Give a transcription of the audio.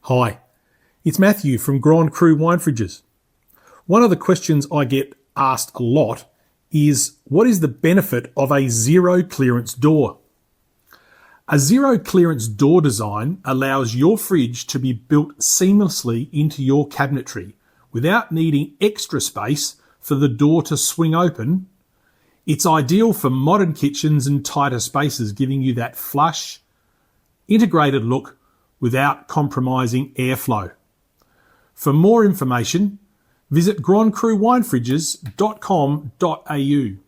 Hi, it's Matthew from Grand Cru wine fridges. One of the questions I get asked a lot is, what is the benefit of a zero clearance door? A zero clearance door design allows your fridge to be built seamlessly into your cabinetry without needing extra space for the door to swing open. It's ideal for modern kitchens and tighter spaces, giving you that flush, integrated look without compromising airflow. For more information, visit grandcruwinefridges.com.au.